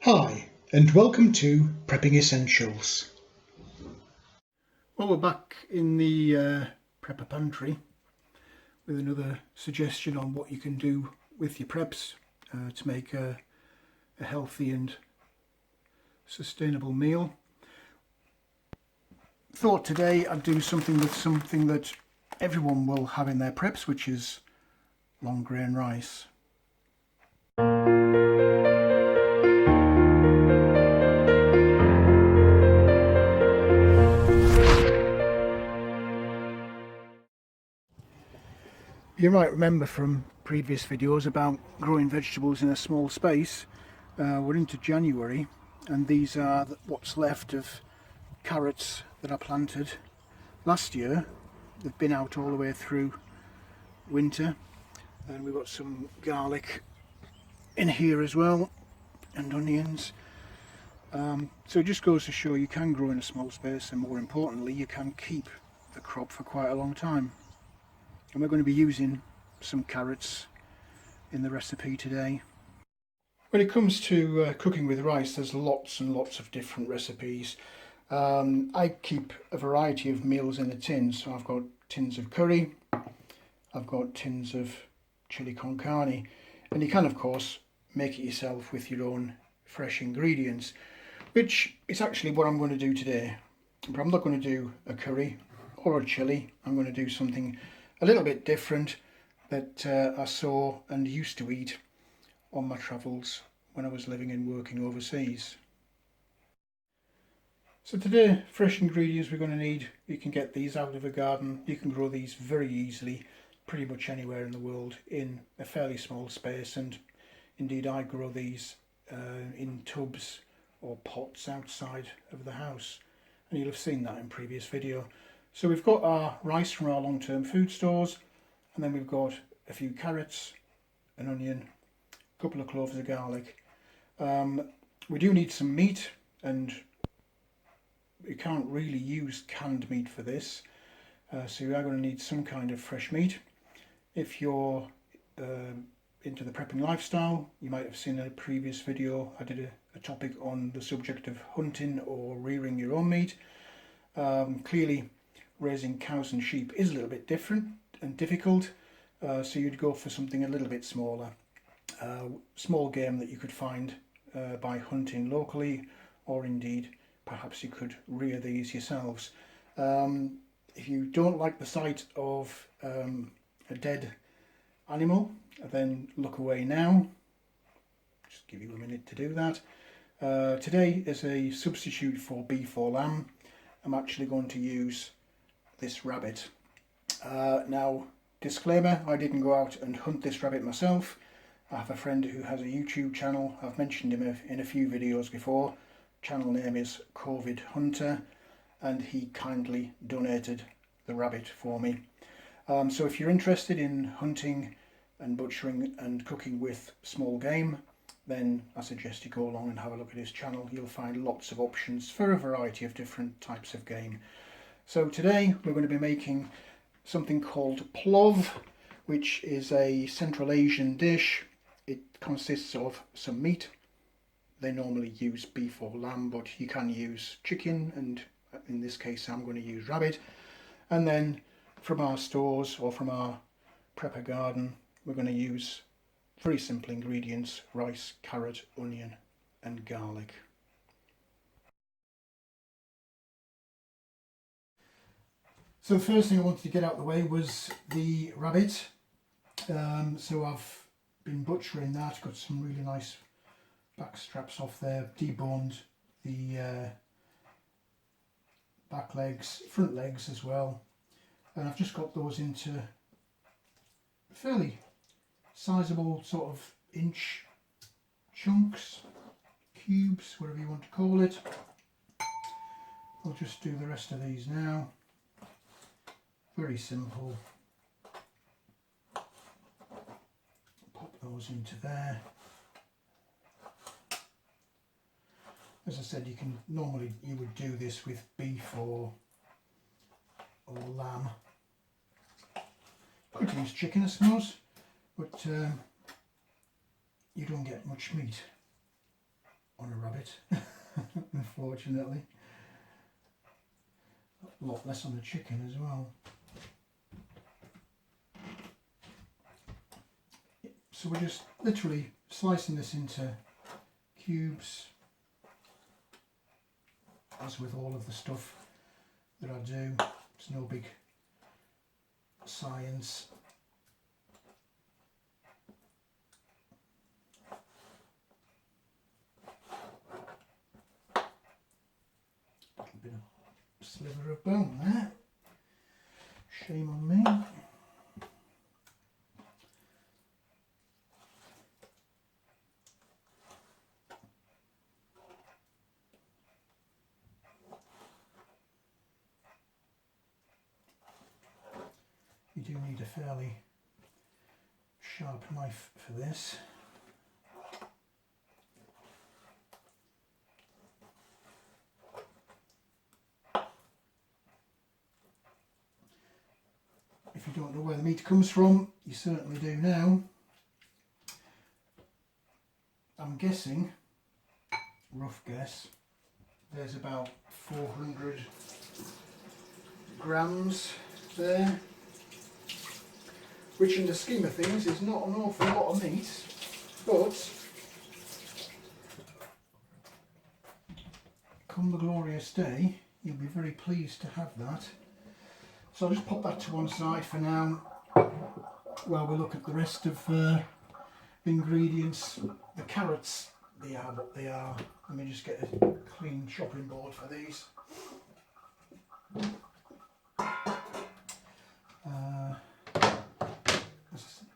Hi, and welcome to Prepping Essentials. Well, we're back in the prepper pantry with another suggestion on what you can do with your preps to make a healthy and sustainable meal. Thought today I'd do something that everyone will have in their preps, which is long grain rice. You might remember from previous videos about growing vegetables in a small space. We're into January and these are what's left of carrots that I planted last year. They've been out all the way through winter, and we've got some garlic in here as well and onions. So it just goes to show you can grow in a small space, and more importantly you can keep the crop for quite a long time. And we're going to be using some carrots in the recipe today. When it comes to cooking with rice, there's lots and lots of different recipes. I keep a variety of meals in a tin, so I've got tins of curry, I've got tins of chili con carne, and you can of course make it yourself with your own fresh ingredients, which is actually what I'm going to do today. But I'm not going to do a curry or a chili. I'm going to do something a little bit different that I saw and used to eat on my travels when I was living and working overseas. So today, fresh ingredients we're going to need. You can get these out of a garden. You can grow these very easily pretty much anywhere in the world in a fairly small space, and indeed I grow these in tubs or pots outside of the house, and you'll have seen that in previous video. So we've got our rice from our long-term food stores, and then we've got a few carrots, an onion, a couple of cloves of garlic. We do need some meat, and you can't really use canned meat for this, so you are going to need some kind of fresh meat. If you're into the prepping lifestyle, you might have seen in a previous video I did a topic on the subject of hunting or rearing your own meat. Clearly raising cows and sheep is a little bit different and difficult, so you'd go for something a little bit smaller. Small game that you could find by hunting locally, or indeed perhaps you could rear these yourselves. If you don't like the sight of a dead animal, then look away now. Just give you a minute to do that. Today, as a substitute for beef or lamb, I'm actually going to use this rabbit. Now, disclaimer, I didn't go out and hunt this rabbit myself. I have a friend who has a YouTube channel. I've mentioned him in a few videos before. Channel name is COVID Hunter, and he kindly donated the rabbit for me. So if you're interested in hunting and butchering and cooking with small game, then I suggest you go along and have a look at his channel. You'll find lots of options for a variety of different types of game. So today we're going to be making something called plov, which is a Central Asian dish. It consists of some meat. They normally use beef or lamb, but you can use chicken, and in this case I'm going to use rabbit. And then from our stores or from our prepper garden, we're going to use very simple ingredients: rice, carrot, onion and garlic. So the first thing I wanted to get out of the way was the rabbit. So I've been butchering that, got some really nice back straps off there, deboned the back legs, front legs as well, and I've just got those into fairly sizable sort of inch chunks, cubes, whatever you want to call it. I'll just do the rest of these now. Very simple. Pop those into there. As I said, you would do this with beef or lamb. Could use chicken, I suppose, but you don't get much meat on a rabbit, unfortunately. A lot less on the chicken as well. So we're just literally slicing this into cubes, as with all of the stuff that I do. It's no big science. A little bit of sliver of bone there. Shame on me. You do need a fairly sharp knife for this. If you don't know where the meat comes from, you certainly do now. I'm guessing, rough guess, there's about 400 grams there, which in the scheme of things is not an awful lot of meat, but come the glorious day, you'll be very pleased to have that. So I'll just pop that to one side for now while we look at the rest of the ingredients. The carrots, they are what they are. Let me just get a clean chopping board for these.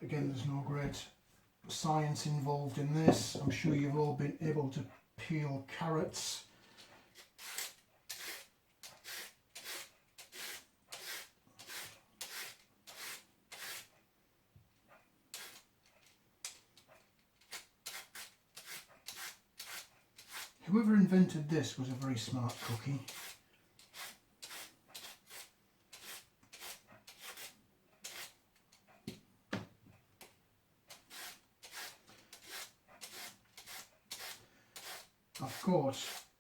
Again, there's no great science involved in this. I'm sure you've all been able to peel carrots. Whoever invented this was a very smart cookie. I've got,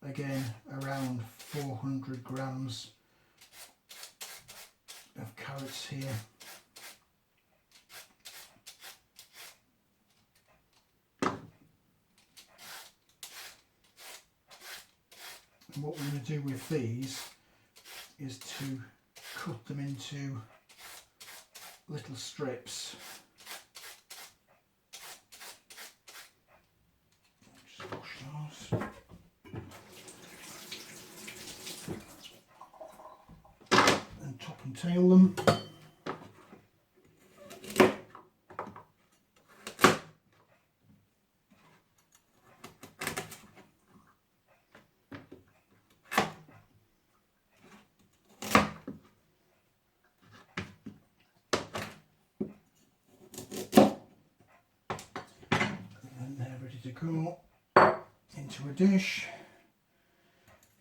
again, around 400 grams of carrots here. And what we're going to do with these is to cut them into little strips. Just wash those. And top and tail them. And they're ready to go into a dish.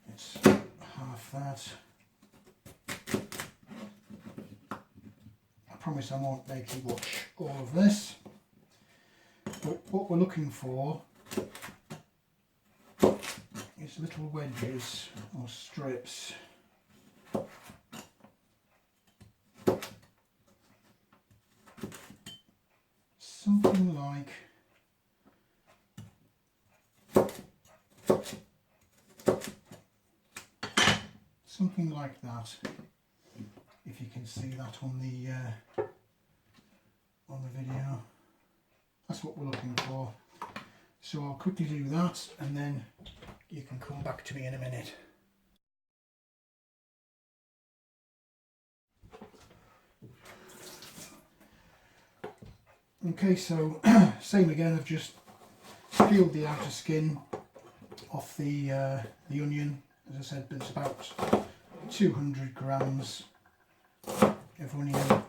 It's half that. I promise I won't make you watch all of this, but what we're looking for is little wedges or strips. Something like that, if you can see that on the video. That's what we're looking for. So I'll quickly do that and then you can come back to me in a minute. Okay, so same again, I've just peeled the outer skin off the onion. As I said, there's about 200 grams of onion.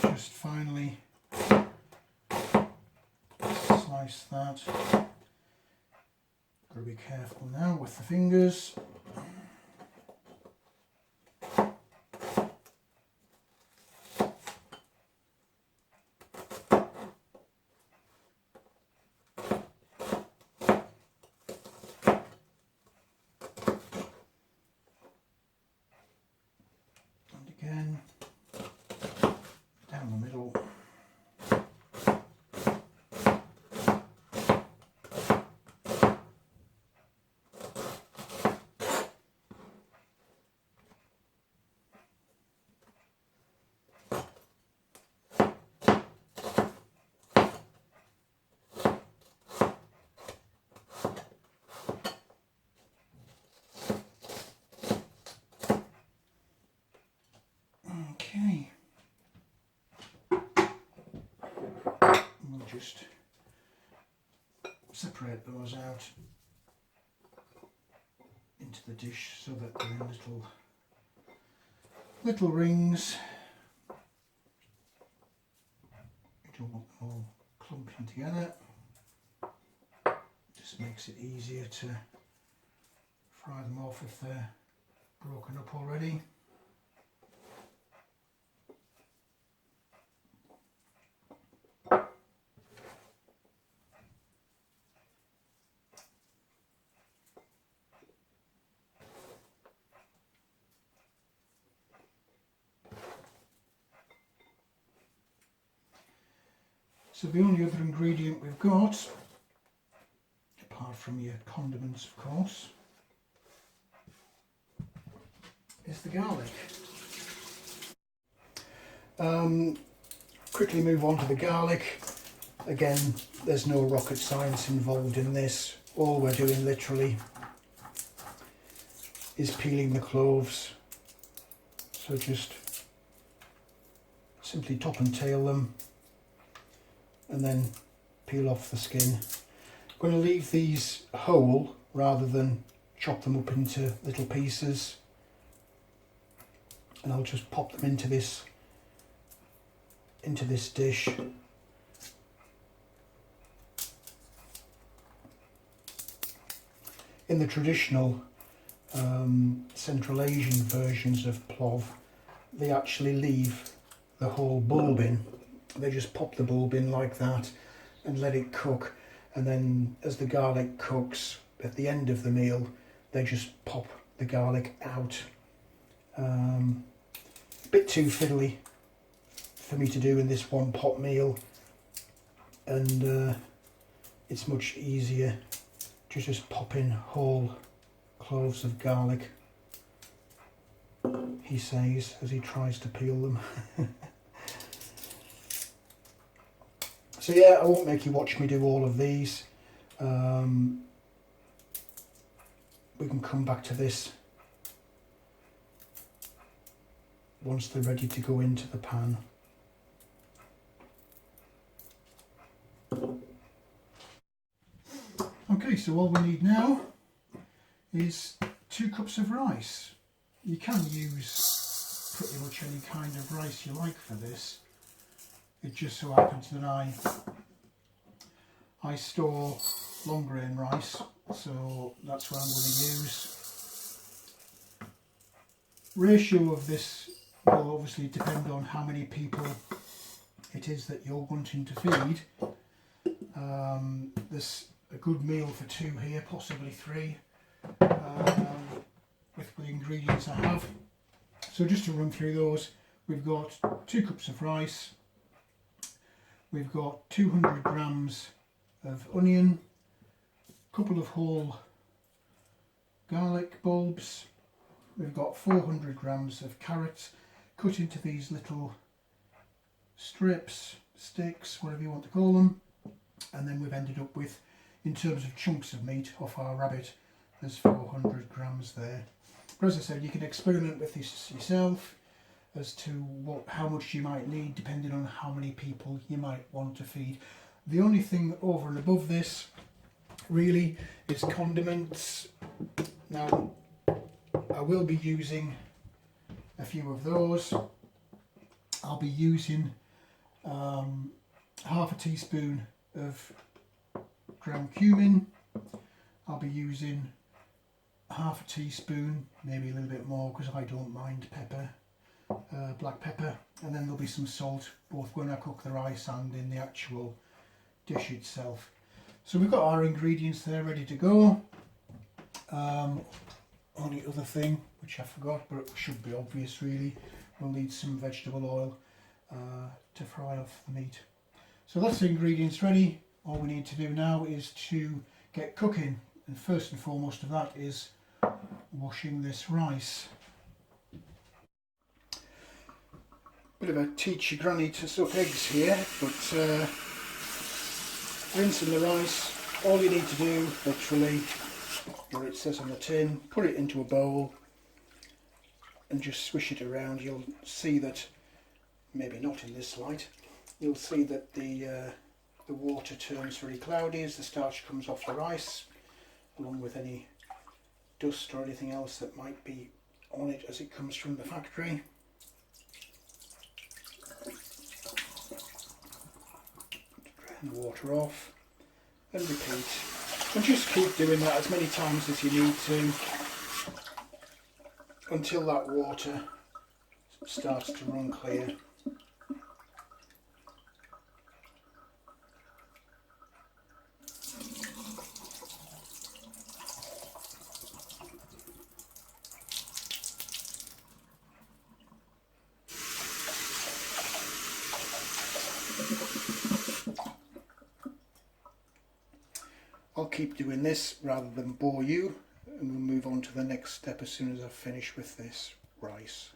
Just finally slice that. Got to be careful now with the fingers. just separate those out into the dish so that they're in little rings. You don't want them all clumping together. Just makes it easier to fry them off if they're broken up already. So the only other ingredient we've got, apart from your condiments of course, is the garlic. Quickly move on to the garlic. Again, there's no rocket science involved in this. All we're doing literally is peeling the cloves. So just simply top and tail them and then peel off the skin. I'm going to leave these whole rather than chop them up into little pieces, and I'll just pop them into this dish. In the traditional Central Asian versions of plov, they actually leave the whole bulb in. They just pop the bulb in like that and let it cook, and then as the garlic cooks at the end of the meal, they just pop the garlic out. A bit too fiddly for me to do in this one pot meal, and it's much easier to just pop in whole cloves of garlic, he says as he tries to peel them. So yeah, I won't make you watch me do all of these. We can come back to this once they're ready to go into the pan. Okay, so all we need now is 2 cups of rice. You can use pretty much any kind of rice you like for this. It just so happens that I store long grain rice, so that's what I'm going to use. Ratio of this will obviously depend on how many people it is that you're wanting to feed. There's a good meal for 2 here, possibly 3, with the ingredients I have. So just to run through those, we've got 2 cups of rice. We've got 200 grams of onion, a couple of whole garlic bulbs. We've got 400 grams of carrots cut into these little strips, sticks, whatever you want to call them. And then we've ended up with, in terms of chunks of meat off our rabbit, there's 400 grams there. But as I said, you can experiment with this yourself as to how much you might need depending on how many people you might want to feed. The only thing over and above this really is condiments. Now I will be using a few of those. I'll be using half a teaspoon of ground cumin. I'll be using half a teaspoon, maybe a little bit more because I don't mind pepper, black pepper, and then there'll be some salt both when I cook the rice and in the actual dish itself. So we've got our ingredients there ready to go. Only other thing which I forgot, but it should be obvious really, we'll need some vegetable oil to fry off the meat. So that's the ingredients ready. All we need to do now is to get cooking, and first and foremost of that is washing this rice. Bit of a teach your granny to suck eggs here, but rinsing the rice, all you need to do literally, where it says on the tin, put it into a bowl and just swish it around. You'll see that, maybe not in this light, you'll see that the the water turns very cloudy as the starch comes off the rice, along with any dust or anything else that might be on it as it comes from the factory. Drain the water off and repeat. And just keep doing that as many times as you need to until that water starts to run clear. I'll keep doing this rather than bore you, and we'll move on to the next step as soon as I've finished with this rice.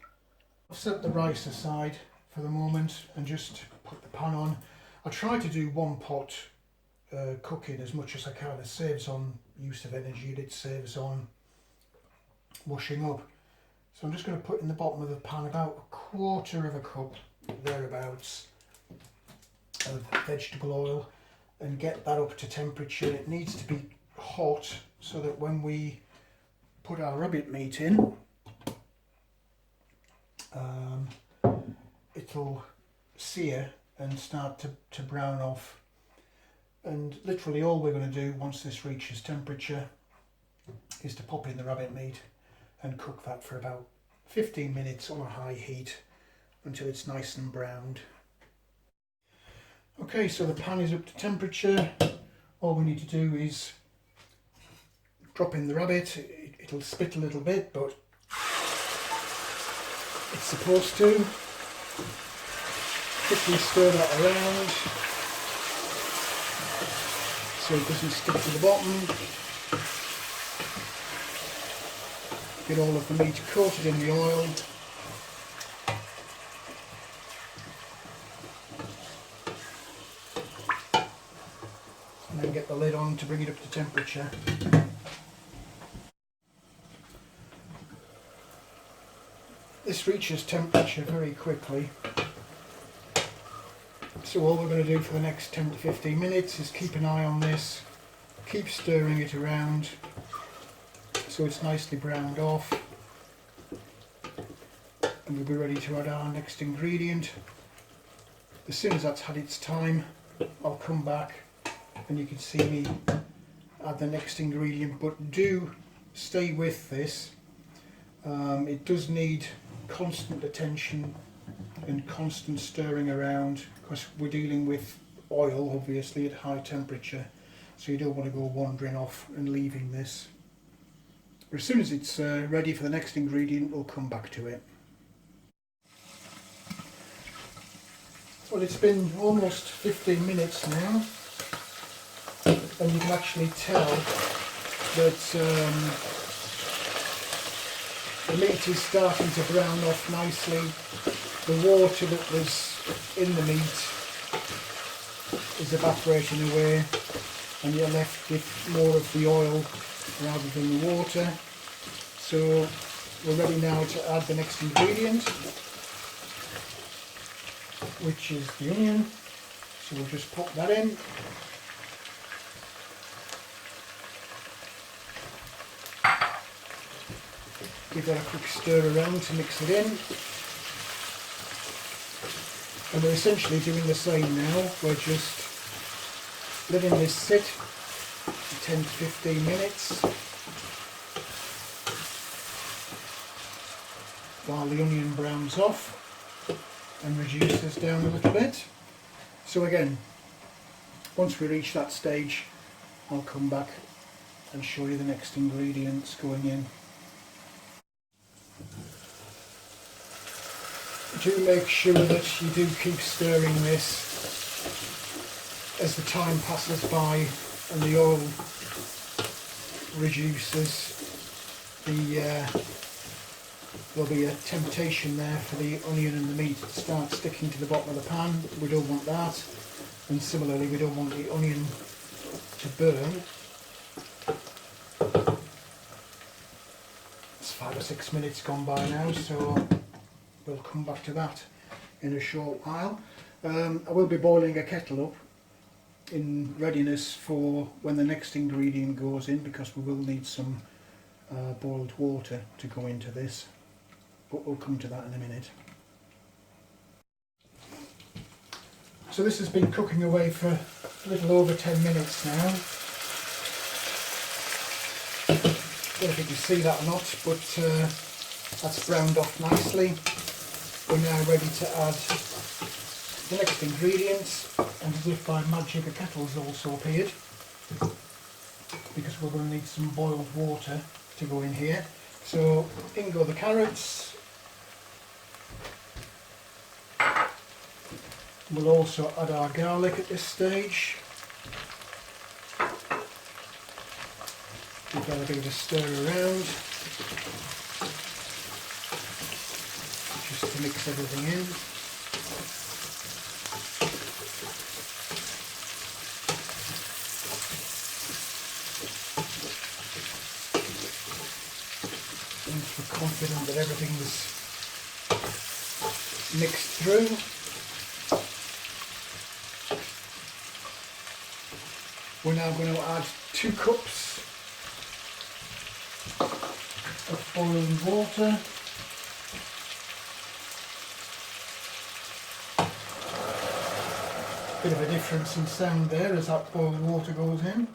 I've set the rice aside for the moment and just put the pan on. I try to do one pot cooking as much as I can. It saves on use of energy and it saves on washing up. So I'm just going to put in the bottom of the pan about 1/4 of a cup, thereabouts, of vegetable oil, and get that up to temperature. It needs to be hot so that when we put our rabbit meat in, it'll sear and start to brown off. And literally all we're going to do once this reaches temperature is to pop in the rabbit meat and cook that for about 15 minutes on a high heat until it's nice and browned. Okay, so the pan is up to temperature. All we need to do is drop in the rabbit. It'll spit a little bit, but it's supposed to. Quickly stir that around so it doesn't stick to the bottom. Get all of the meat coated in the oil. And then get the lid on to bring it up to temperature. This reaches temperature very quickly. So all we're going to do for the next 10 to 15 minutes is keep an eye on this, keep stirring it around so it's nicely browned off, and we'll be ready to add our next ingredient. As soon as that's had its time, I'll come back and you can see me add the next ingredient, but do stay with this. It does need constant attention and constant stirring around because we're dealing with oil obviously at high temperature, so you don't want to go wandering off and leaving this. But as soon as it's ready for the next ingredient, we'll come back to it. Well, it's been almost 15 minutes now, and you can actually tell that the meat is starting to brown off nicely. The water that was in the meat is evaporating away, and you're left with more of the oil rather than the water. So we're ready now to add the next ingredient, which is the onion. So we'll just pop that in. Give that a quick stir around to mix it in. And we're essentially doing the same now. We're just letting this sit for 10 to 15 minutes while the onion browns off and reduces down a little bit. So again, once we reach that stage, I'll come back and show you the next ingredients going in. Do make sure that you do keep stirring this as the time passes by and the oil reduces. There'll be a temptation there for the onion and the meat to start sticking to the bottom of the pan. We don't want that, and similarly we don't want the onion to burn. It's 5 or 6 minutes gone by now, so we'll come back to that in a short while. I will be boiling a kettle up in readiness for when the next ingredient goes in, because we will need some boiled water to go into this, but we'll come to that in a minute. So this has been cooking away for a little over 10 minutes now. I don't know if you can see that or not, but that's browned off nicely. We're now ready to add the next ingredients, and as if by magic a kettle's also appeared, because we're going to need some boiled water to go in here. So in go the carrots. We'll also add our garlic at this stage. Give that a bit of a stir around, just to mix everything in. Once we're confident that everything's mixed through, we're now going to add 2 cups of boiling water. Bit of a difference in sound there as that boiled water goes in.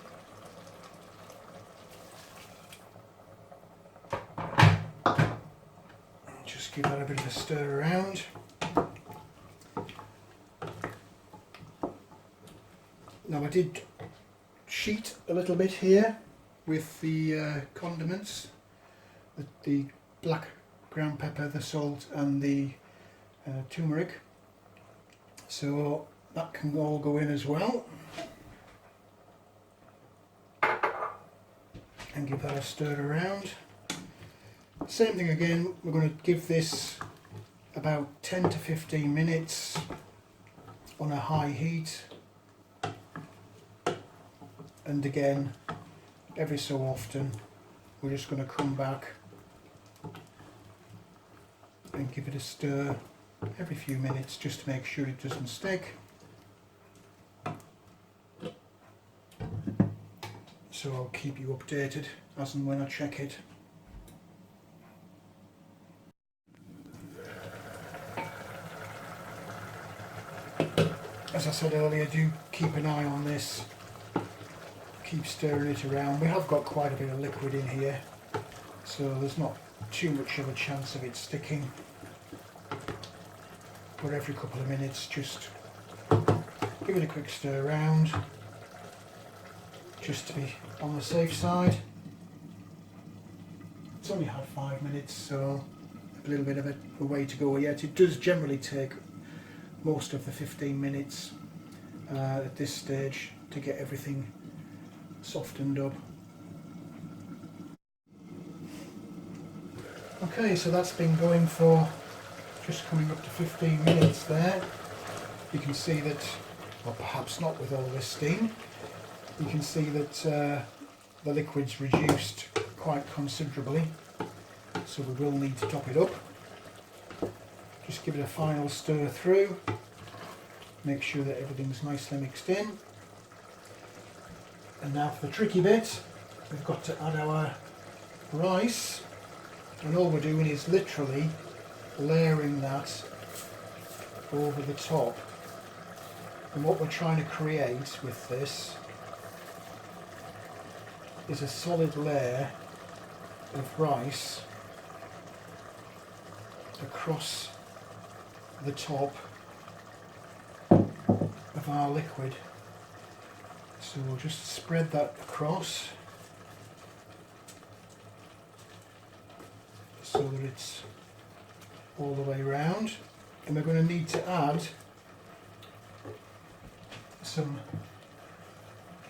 Just give that a bit of a stir around. Now I did sheet a little bit here with the condiments, the black ground pepper, the salt and the turmeric, so that can all go in as well, and give that a stir around. Same thing again, we're going to give this about 10 to 15 minutes on a high heat. And again, every so often, we're just going to come back and give it a stir every few minutes just to make sure it doesn't stick. So I'll keep you updated as and when I check it. As I said earlier, do keep an eye on this. Keep stirring it around. We have got quite a bit of liquid in here, so there's not too much of a chance of it sticking. But every couple of minutes, just give it a quick stir around, just to be on the safe side. It's only had 5 minutes, so a little bit of a way to go yet. It does generally take most of the 15 minutes at this stage to get everything softened up. Okay, so that's been going for just coming up to 15 minutes there. You can see that, or perhaps not with all this steam, you can see that the liquid's reduced quite considerably, so we will need to top it up. Just give it a final stir through, make sure that everything's nicely mixed in. And now for the tricky bit, we've got to add our rice, and all we're doing is literally layering that over the top. And what we're trying to create with this is a solid layer of rice across the top of our liquid. So we'll just spread that across so that it's all the way around, and we're going to need to add some,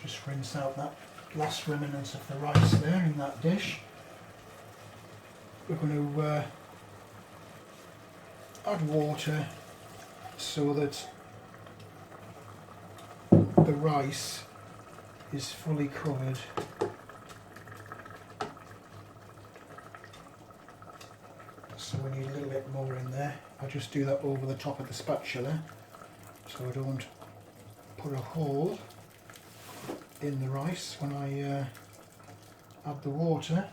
just rinse out that last remnants of the rice there in that dish. We're going to add water so that the rice is fully covered. So we need a little bit more in there. I'll just do that over the top of the spatula so I don't put a hole in the rice when I add the water.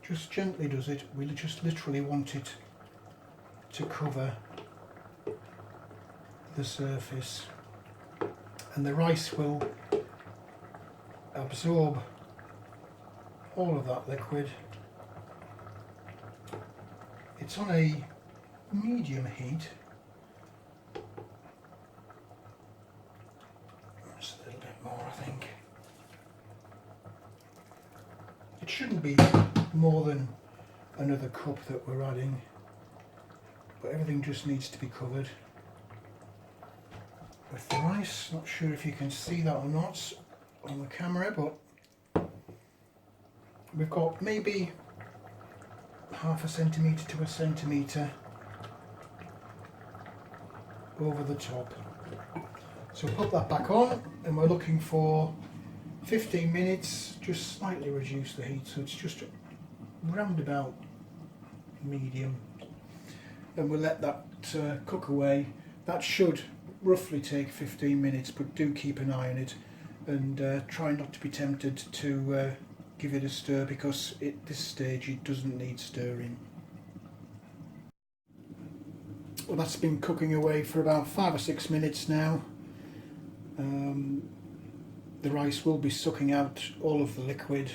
Just gently does it. We just literally want it to cover the surface, and the rice will absorb all of that liquid. It's on a medium heat. Just a little bit more, I think. It shouldn't be more than another cup that we're adding, but everything just needs to be covered with the rice. Not sure if you can see that or not on the camera, but we've got maybe half a centimetre to a centimetre over the top. So put that back on, and we're looking for 15 minutes, just slightly reduce the heat so it's just round about medium, and we'll let that cook away. That should roughly take 15 minutes, but do keep an eye on it, and try not to be tempted to give it a stir, because at this stage it doesn't need stirring. Well, that's been cooking away for about 5 or 6 minutes now. The rice will be sucking out all of the liquid,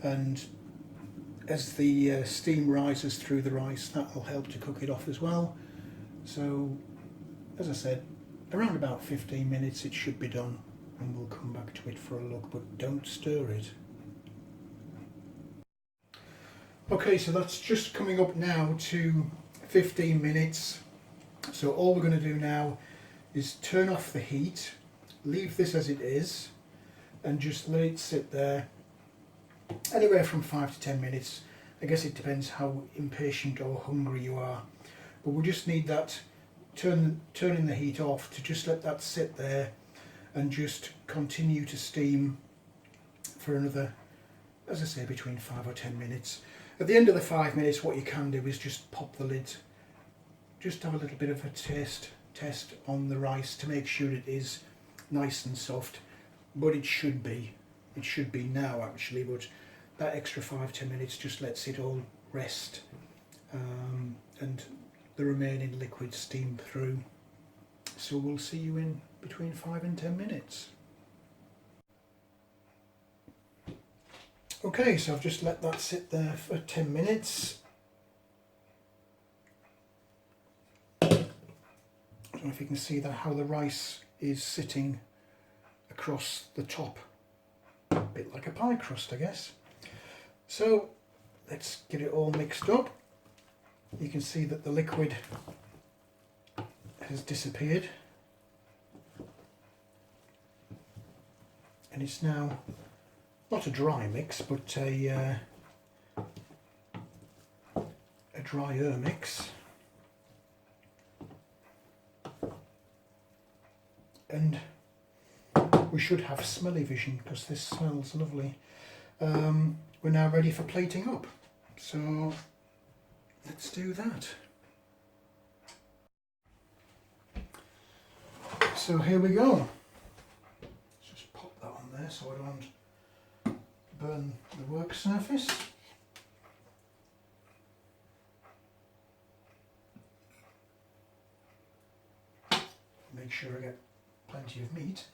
and as the steam rises through the rice, that will help to cook it off as well. So, as I said, around about 15 minutes it should be done, and we'll come back to it for a look, but don't stir it. Okay, so that's just coming up now to 15 minutes. So all we're going to do now is turn off the heat, leave this as it is, and just let it sit there anywhere from 5 to 10 minutes. I guess it depends how impatient or hungry you are, but we just need that turning the heat off to just let that sit there and just continue to steam for another, as I say, between 5 or 10 minutes. At the end of the 5 minutes, what you can do is just pop the lid, just have a little bit of a test on the rice to make sure it is nice and soft, but it should be now actually, but that extra 5-10 minutes just lets it all rest, and the remaining liquid steam through. So we'll see you in between 5 and 10 minutes. Okay, so I've just let that sit there for 10 minutes. I don't know if you can see that, how the rice is sitting across the top, a bit like a pie crust, I guess. So let's get it all mixed up. You can see that the liquid has disappeared, and it's now not a dry mix, but a drier mix. And we should have smelly vision, because this smells lovely. We're now ready for plating up, so let's do that. So here we go. Let's just pop that on there so I don't burn the work surface. Make sure I get plenty of meat.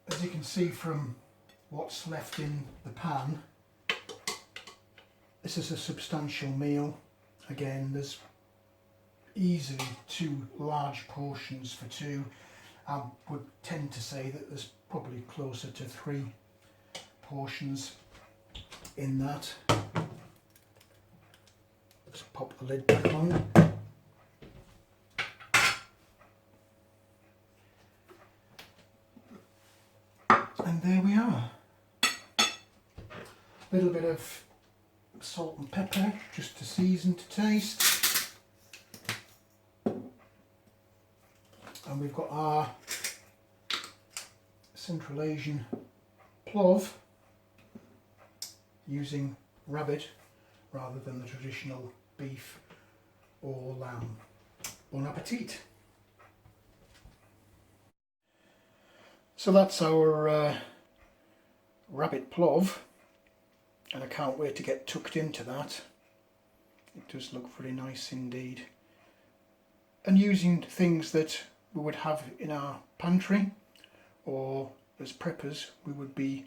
As you can see from what's left in the pan, this is a substantial meal. Again, there's easily 2 large portions for 2. I would tend to say that there's probably closer to 3 portions in that. Let's pop the lid back on. And there we are. A little bit of salt and pepper just to season to taste. And we've got our Central Asian plov using rabbit rather than the traditional beef or lamb. Bon appetit! So that's our rabbit plov, and I can't wait to get tucked into that. It does look very nice indeed. And using things that we would have in our pantry, or as preppers we would be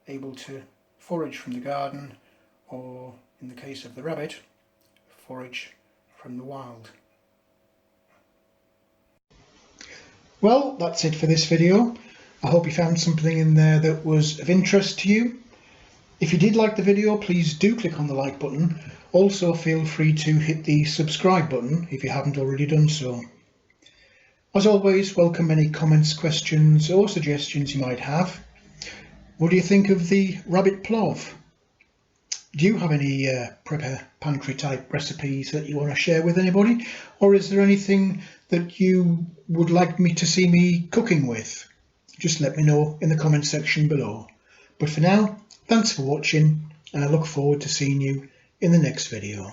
able to forage from the garden, or in the case of the rabbit, forage from the wild. Well, that's it for this video. I hope you found something in there that was of interest to you. If you did like the video, please do click on the like button. Also feel free to hit the subscribe button if you haven't already done so. As always, welcome any comments, questions or suggestions you might have. What do you think of the rabbit plov? Do you have any prepper pantry type recipes that you want to share with anybody? Or is there anything that you would like me to see me cooking with? Just let me know in the comment section below. But for now, thanks for watching, and I look forward to seeing you in the next video.